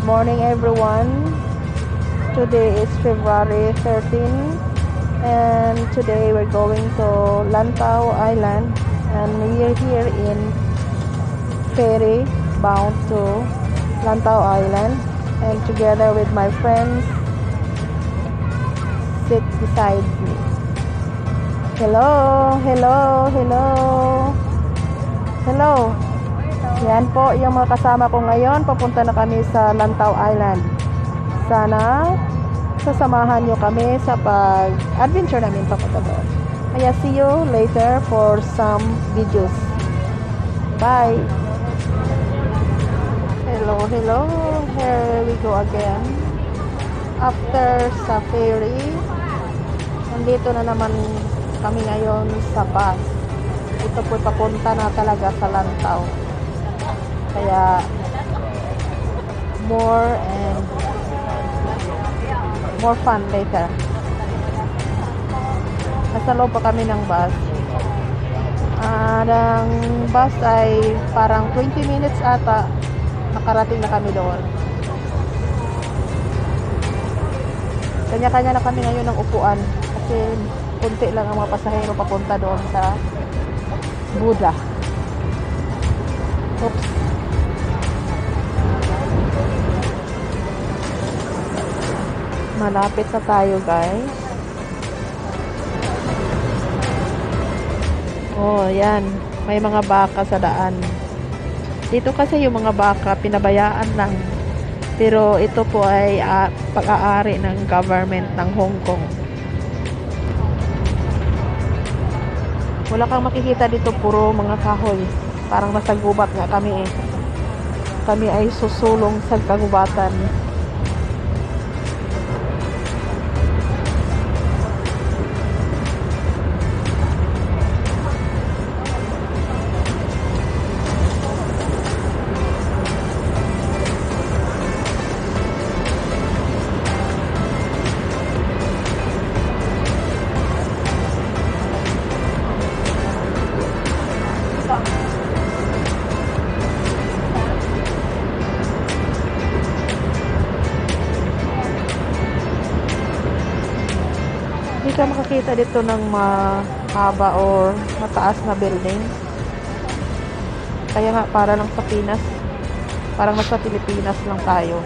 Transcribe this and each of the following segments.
morning everyone. Today is February 13 and today we're going to Lantau Island and we are here in ferry bound to Lantau Island and together with my friends sit beside me. Hello, hello, hello. Hello. Yan po yung mga kasama ko ngayon. Papunta na kami sa Lantau Island. Sana sasamahan nyo kami sa pag-adventure namin papunta doon. Kaya see you later for some videos. Bye! Hello, hello. Here we go again. After sa ferry, nandito na naman kami ngayon sa bus. Ito po papunta na talaga sa Lantau. Kaya more fun later. Nasa loob pa kami ng bus. Ang bus ay parang 20 minutes ata nakarating na kami doon. Kanya-kanya na kami ngayon ng upuan kasi kunti lang ang mga pasahero papunta doon sa Buda. Oops. Malapit na tayo, guys. Oh, yan. May mga baka sa daan. Dito kasi yung mga baka, pinabayaan lang. Pero ito po ay pag-aari ng government ng Hong Kong. Wala kang makikita dito, puro mga kahoy. Parang nasa gubat nga kami eh. Kami ay susulong sa kagubatan. Hindi ka makakita dito ng mahaba or mataas na building. Kaya nga para lang sa Pinas. Parang nasa Pilipinas lang tayo.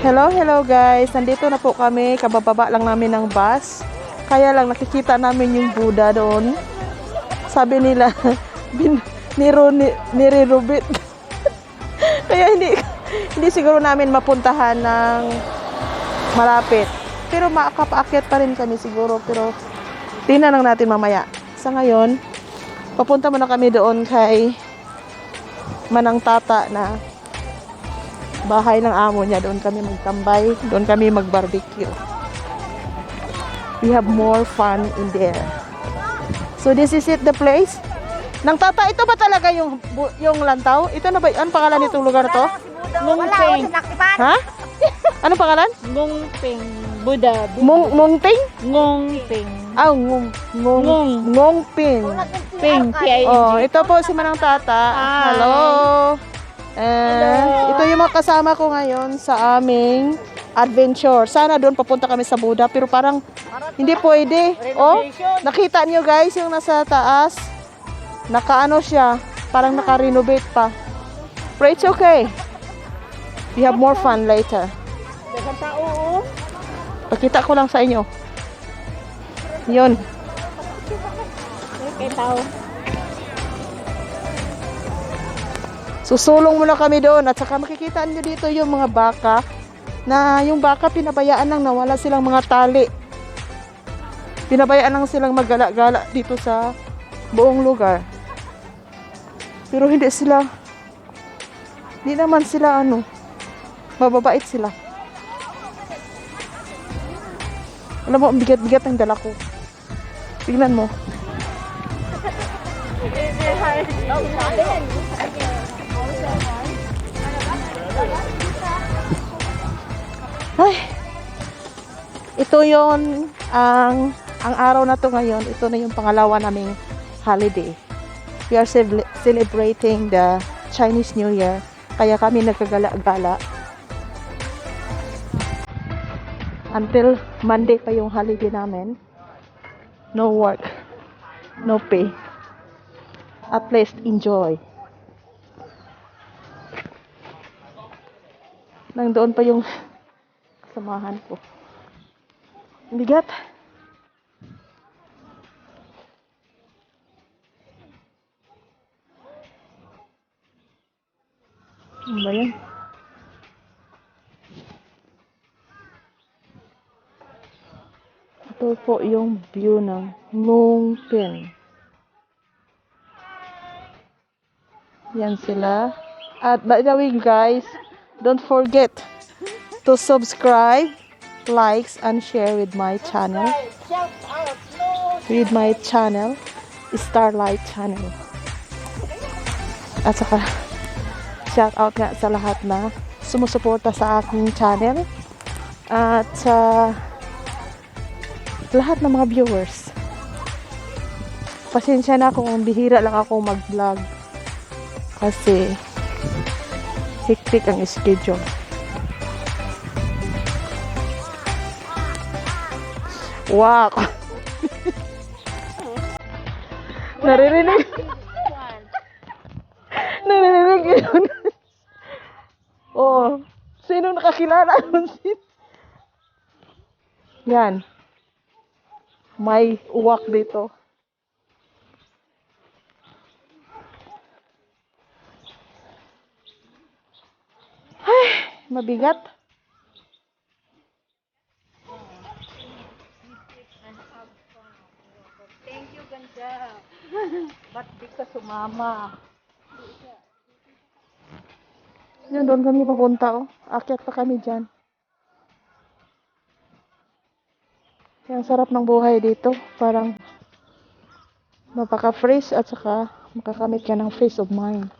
Hello, hello guys. Nandito na po kami. Kabababa lang namin ng bus. Kaya lang nakikita namin yung Buddha doon. Sabi nila, nire-rubit. Kaya hindi siguro namin mapuntahan ng malapit. Pero makakapaakyat pa rin kami siguro. Pero tingnan lang natin mamaya. Sa ngayon, papunta muna kami doon kay Manang Tata na bahay ng amo niya. Doon kami magtambay, doon kami mag-barbecue. We have more fun in there. So this is it, the place. Nang Tata, ito ba talaga yung Lantau? Ito na ba? Ano pangalan nitong lugar na to? Ngongping. Ha? Ano pangalan? Ngongping. Buddha. Ngongping? Ngongping. Ah, Ngongping. Ping. Oh, ito po si Manang Tata. Hello. Ito yung mga kasama ko ngayon sa aming adventure. Sana doon papunta kami sa Buddha pero parang hindi pwede. Oh, nakita nyo guys yung nasa taas. Nakaano siya, parang naka-renovate pa. But it's okay. We have more fun later. Pakita ko lang sa inyo. Yun. Okay, tao. Susulong muna kami doon at saka makikita nyo dito yung mga baka. na yung baka pinabayaan lang na wala silang mga tali. Pinabayaan lang silang maggala-gala dito sa buong lugar. Pero hindi naman sila mababait sila. Alam mo, ang bigat-bigat ng dala ko. Tingnan mo. Ay, ito yon ang araw na to ngayon. Ito na yung pangalawa naming holiday. We are celebrating the Chinese New Year. Kaya kami nagkagala-gala. Until Monday pa yung holiday namin. No work. No pay. At least enjoy. Nang doon pa yung kasamahan ko. Bigat. Ano ba yan? Ito po yung view ng Longpin. Yan sila. At by the way guys, don't forget to subscribe, likes, and share with my channel. With my channel, Starlight Channel. At saka, shout out nga sa lahat na sumusuporta sa aking channel. At sa lahat ng mga viewers. Pasensya na kung bihira lang ako mag-vlog. Kasi, hektik ang schedule. Wow! Naririnig. Naririnig yun. Oh, sino nakakilala nun? Yan. May uwak dito. Ay, mabigat. Thank you, ganda. Ba't di ka sumama? Yun, doon kami papunta, oh. Akyat pa kami dyan. Ang sarap ng buhay dito. Parang mapaka-fresh at saka makakamit ka ng peace of mind.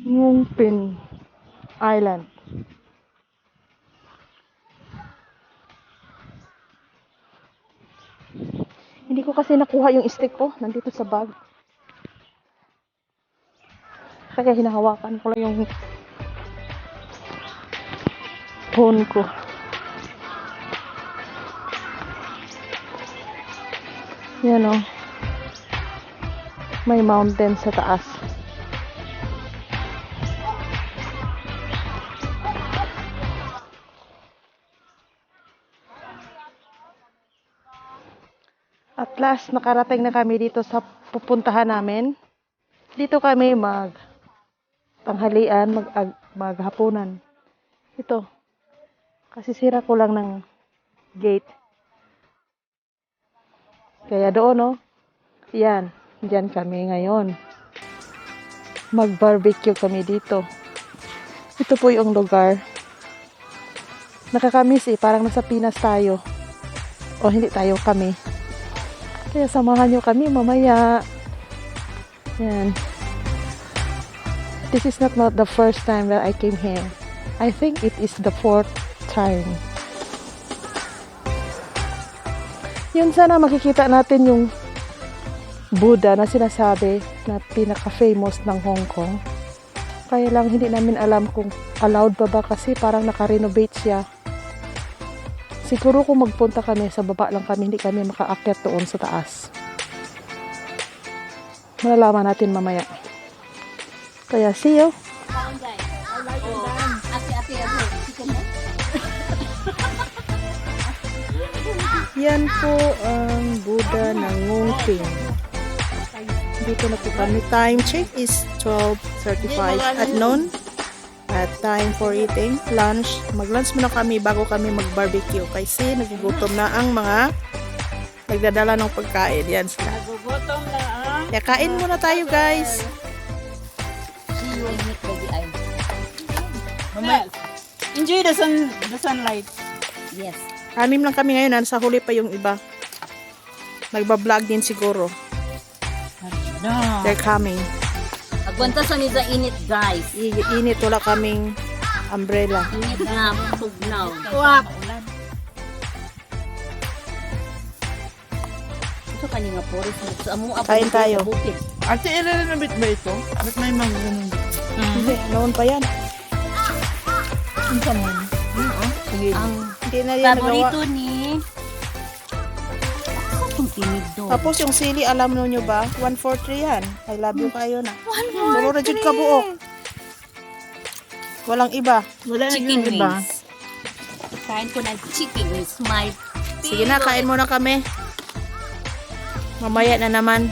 Longpin Island. Hindi ko kasi nakuha yung stick ko. Nandito sa bag. Kaya hinahawakan ko lang yung phone ko. Yan o. May mountain sa taas. At last, nakarating na kami dito sa pupuntahan namin. Dito kami tanghalian, maghapunan. Ito. Kasi sira ko lang ng gate. Kaya doon, no? Yan. Diyan kami ngayon. Mag-barbecue kami dito. Ito po yung lugar. Nakakamiss eh. Parang nasa Pinas tayo. O hindi tayo, kami. Kaya samahan nyo kami mamaya. Yan. This is not the first time that I came here. I think it is the 4th time. Yun, sana makikita natin yung Buddha na sinasabi na pinaka-famous ng Hong Kong. Kaya lang hindi namin alam kung allowed pa ba kasi parang naka-renovate siya. Siguro kung magpunta kami, sa baba lang kami, hindi kami makaakyat doon sa taas. Malalaman natin mamaya. Kaya see you. Yan po ang Buddha ng Ngongping. Dito na po kami. Time check is 12:35 at noon. At time for eating lunch. Mag-lunch muna kami bago kami mag-barbecue kasi nagugutom na ang mga nagdadala ng pagkain. Yan sila. Nagugutom na ang Kaya kain muna tayo guys. Mama, enjoy the sunlight. Yes. Anim lang kami ngayon. Nasa huli pa yung iba. Nagba-vlog din siguro. No. They're coming. Agwanta sa nisa init, guys. Init, wala kaming umbrella. Init nga, tugnaw. Wap. Ito kanina po rin. Sa amo ako Kain tayo. sa bukid. Ate, ilalabit ba ito? Ba't may magulong? Hindi, noon pa yan. Ang saman. Ang Hindi na yan nagawa. paborito ni... Ano itong tinig doon? Tapos yung sili, alam nyo ba? 143 yan. I love you kayo na. Puro na dyan ka buok. Walang iba. Wala na Chicken yung iba. wings. Kain ko ng chicken wings. My Sige na, kain muna kami. Mamaya na naman.